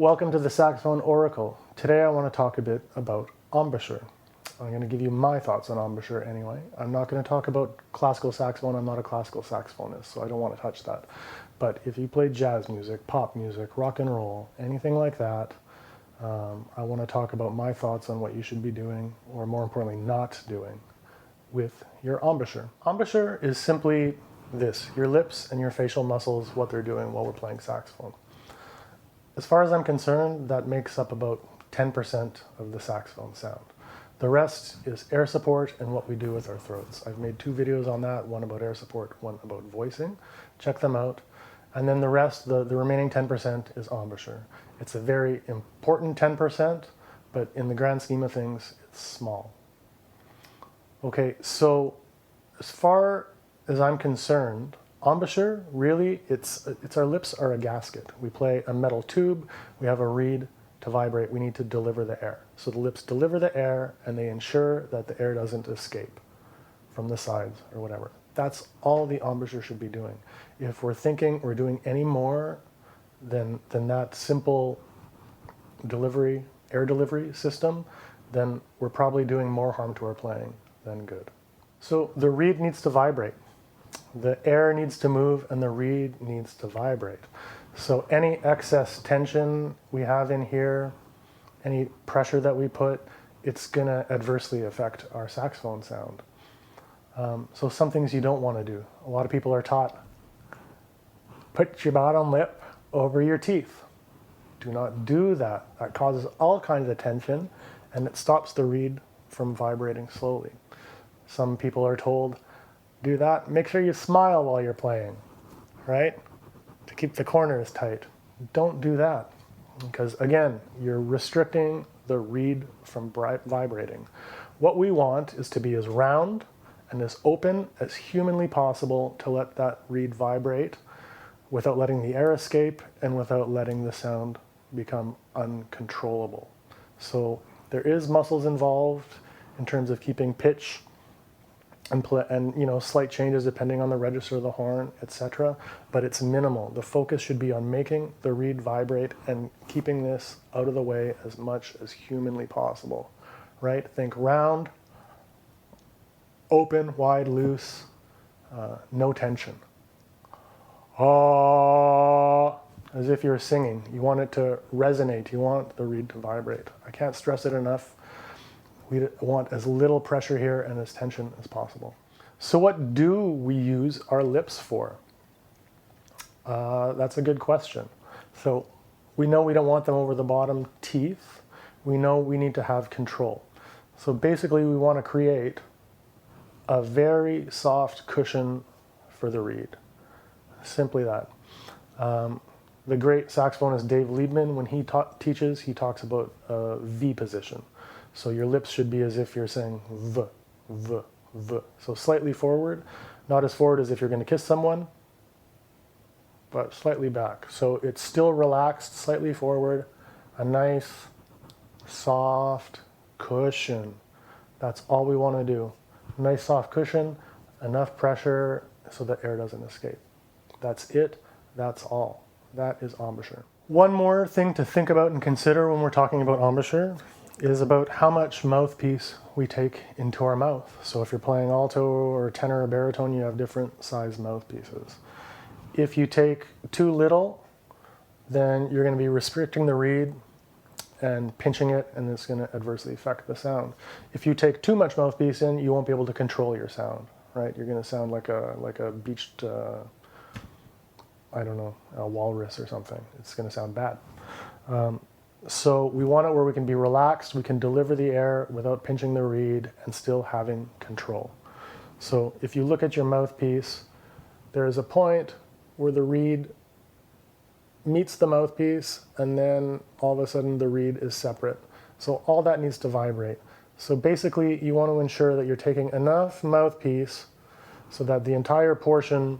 Welcome to the Saxophone Oracle. Today I want to talk a bit about embouchure. I'm going to give you my thoughts on embouchure anyway. I'm not going to talk about classical saxophone. I'm not a classical saxophonist, so I don't want to touch that. But if you play jazz music, pop music, rock and roll, anything like that, I want to talk about my thoughts on what you should be doing, or more importantly, not doing, with your embouchure. Embouchure is simply this, your lips and your facial muscles, what they're doing while we're playing saxophone. As far as I'm concerned, that makes up about 10% of the saxophone sound. The rest is air support and what we do with our throats. I've made 2 videos on that, one about air support, one about voicing. Check them out. And then the rest, the remaining 10% is embouchure. It's a very important 10%, but in the grand scheme of things, it's small. Okay, so as far as I'm concerned, embouchure, really, it's our lips are a gasket. We play a metal tube, we have a reed to vibrate, we need to deliver the air. So the lips deliver the air and they ensure that the air doesn't escape from the sides or whatever. That's all the embouchure should be doing. If we're thinking we're doing any more than that simple delivery, air delivery system, then we're probably doing more harm to our playing than good. So the reed needs to vibrate. The air needs to move and the reed needs to vibrate. So any excess tension we have in here, any pressure that we put, it's going to adversely affect our saxophone sound. So some things you don't want to do. A lot of people are taught, put your bottom lip over your teeth. Do not do that. That causes all kinds of tension and it stops the reed from vibrating slowly. Some people are told, do that, make sure you smile while you're playing, right? To keep the corners tight. Don't do that, because again, you're restricting the reed from vibrating. What we want is to be as round and as open as humanly possible to let that reed vibrate without letting the air escape and without letting the sound become uncontrollable. So there is muscles involved in terms of keeping pitch and you know, slight changes depending on the register of the horn, etc. But it's minimal. The focus should be on making the reed vibrate and keeping this out of the way as much as humanly possible, right? Think round, open, wide, loose, no tension. Ah, as if you're singing. You want it to resonate. You want the reed to vibrate. I can't stress it enough. We want as little pressure here and as tension as possible. So what do we use our lips for? That's a good question. So we know we don't want them over the bottom teeth. We know we need to have control. So basically we want to create a very soft cushion for the reed. Simply that. The great saxophonist Dave Liebman, when he teaches, he talks about a V position. So your lips should be as if you're saying V, V, V. So slightly forward, not as forward as if you're going to kiss someone, but slightly back. So it's still relaxed, slightly forward, a nice, soft cushion. That's all we want to do. Nice soft cushion, enough pressure so that air doesn't escape. That's it, that's all. That is embouchure. One more thing to think about and consider when we're talking about embouchure is about how much mouthpiece we take into our mouth. So if you're playing alto or tenor or baritone, you have different size mouthpieces. If you take too little, then you're going to be restricting the reed and pinching it, and it's going to adversely affect the sound. If you take too much mouthpiece in, you won't be able to control your sound, right? You're going to sound like a beached, I don't know, a walrus or something. It's going to sound bad. So we want it where we can be relaxed, we can deliver the air without pinching the reed and still having control. So if you look at your mouthpiece, there is a point where the reed meets the mouthpiece and then all of a sudden the reed is separate. So all that needs to vibrate. So basically you want to ensure that you're taking enough mouthpiece so that the entire portion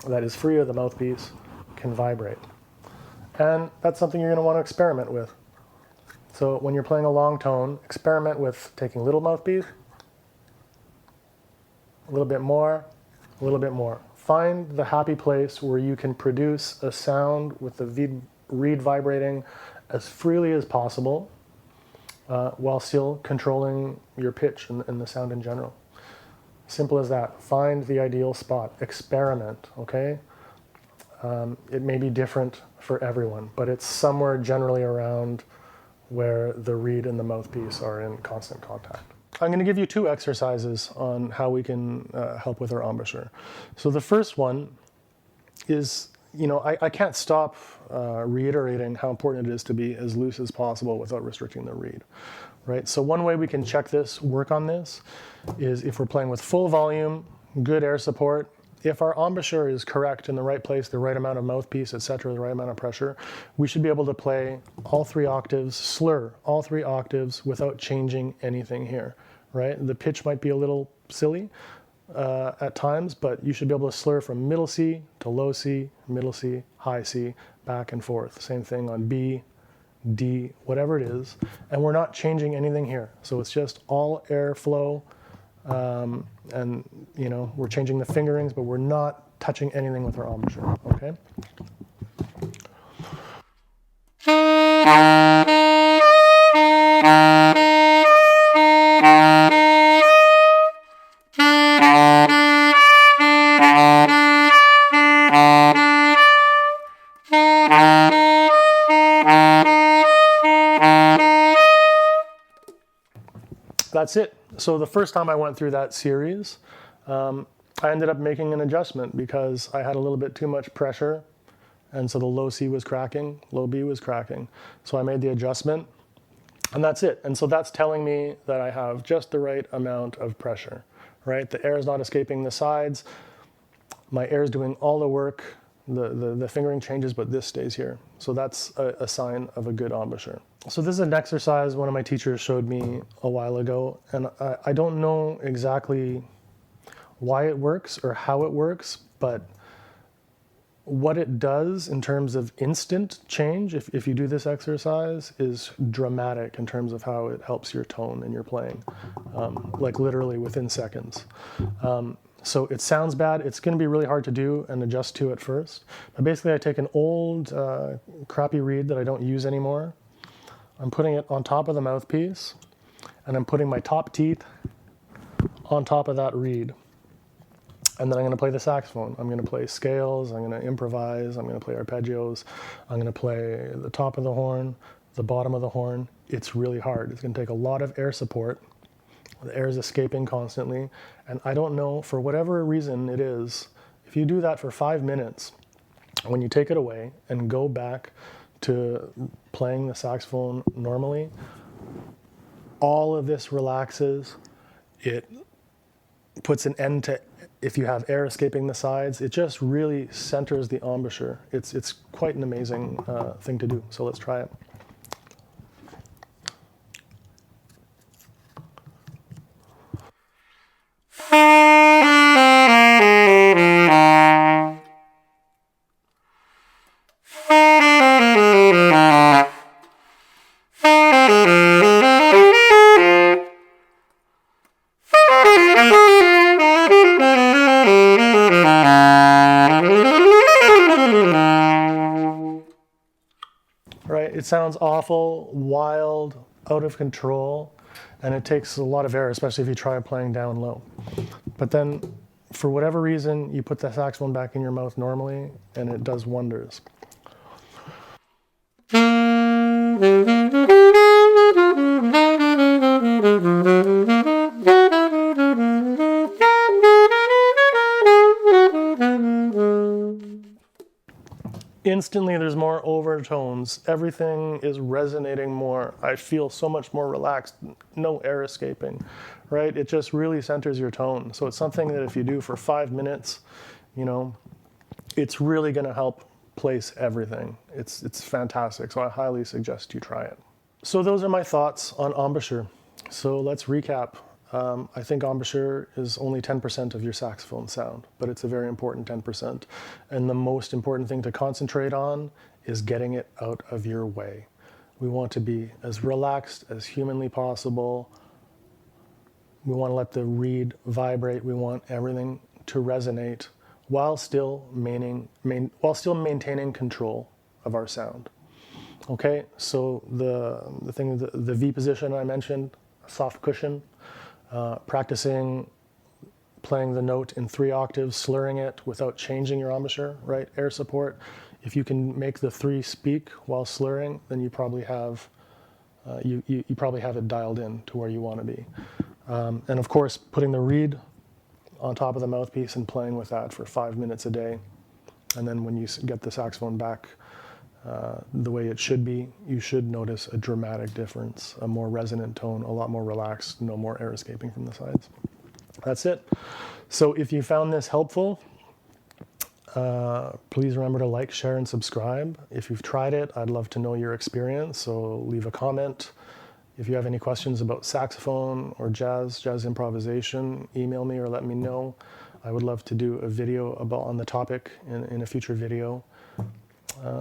that is free of the mouthpiece can vibrate. And that's something you're going to want to experiment with. So when you're playing a long tone, experiment with taking little mouthpiece, a little bit more, a little bit more. Find the happy place where you can produce a sound with the reed vibrating as freely as possible while still controlling your pitch and the sound in general. Simple as that. Find the ideal spot. Experiment, okay? It may be different for everyone, but it's somewhere generally around where the reed and the mouthpiece are in constant contact. I'm going to give you 2 exercises on how we can help with our embouchure. So the first one is, I can't stop reiterating how important it is to be as loose as possible without restricting the reed, right? So one way we can check this, work on this, is if we're playing with full volume, good air support, if our embouchure is correct in the right place, the right amount of mouthpiece, etc., the right amount of pressure, we should be able to play all 3 octaves, slur all 3 octaves without changing anything here, right? The pitch might be a little silly at times, but you should be able to slur from middle C to low C, middle C, high C, back and forth. Same thing on B, D, whatever it is. And we're not changing anything here. So it's just all airflow. And we're changing the fingerings, but we're not touching anything with our embouchure, okay? That's it. So the first time I went through that series, I ended up making an adjustment because I had a little bit too much pressure, and so the low C was cracking, low B was cracking. So I made the adjustment, and that's it. And so that's telling me that I have just the right amount of pressure, right? The air is not escaping the sides. My air is doing all the work. The fingering changes, but this stays here. So that's a sign of a good embouchure. So this is an exercise one of my teachers showed me a while ago, and I don't know exactly why it works or how it works, but what it does in terms of instant change, if you do this exercise, is dramatic in terms of how it helps your tone and your playing, like literally within seconds. So it sounds bad. It's going to be really hard to do and adjust to at first. But basically, I take an old crappy reed that I don't use anymore. I'm putting it on top of the mouthpiece, and I'm putting my top teeth on top of that reed. And then I'm going to play the saxophone. I'm going to play scales. I'm going to improvise. I'm going to play arpeggios. I'm going to play the top of the horn, the bottom of the horn. It's really hard. It's going to take a lot of air support. The air is escaping constantly. And I don't know, for whatever reason it is, if you do that for 5 minutes, when you take it away and go back to playing the saxophone normally, all of this relaxes. It puts an end to, if you have air escaping the sides, it just really centers the embouchure. It's quite an amazing thing to do. So let's try it. Right? It sounds awful, wild, out of control, and it takes a lot of air, especially if you try playing down low. But then, for whatever reason, you put the saxophone back in your mouth normally, and it does wonders. Instantly, there's more overtones. Everything is resonating more. I feel so much more relaxed. No air escaping, right? It just really centers your tone. So it's something that if you do for 5 minutes, it's really going to help place everything. It's fantastic. So I highly suggest you try it. So those are my thoughts on embouchure. So let's recap. I think embouchure is only 10% of your saxophone sound, but it's a very important 10%. And the most important thing to concentrate on is getting it out of your way. We want to be as relaxed as humanly possible. We want to let the reed vibrate. We want everything to resonate while still maintaining control of our sound. Okay, so the thing, the V position I mentioned, soft cushion, practicing playing the note in 3 octaves, slurring it without changing your embouchure, right? Air support. If you can make the 3 speak while slurring, then you probably have you probably have it dialed in to where you want to be. And of course, putting the reed on top of the mouthpiece and playing with that for 5 minutes a day. And then when you get the saxophone back the way it should be, you should notice a dramatic difference, a more resonant tone, a lot more relaxed, no more air escaping from the sides. That's it. So if you found this helpful, please remember to like, share, and subscribe. If you've tried it, I'd love to know your experience, so leave a comment. If you have any questions about saxophone or jazz improvisation, email me or let me know. I would love to do a video on the topic in a future video.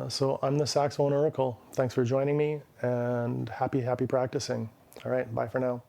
So I'm the Saxophone Oracle. Thanks for joining me, and happy practicing. All right, bye for now.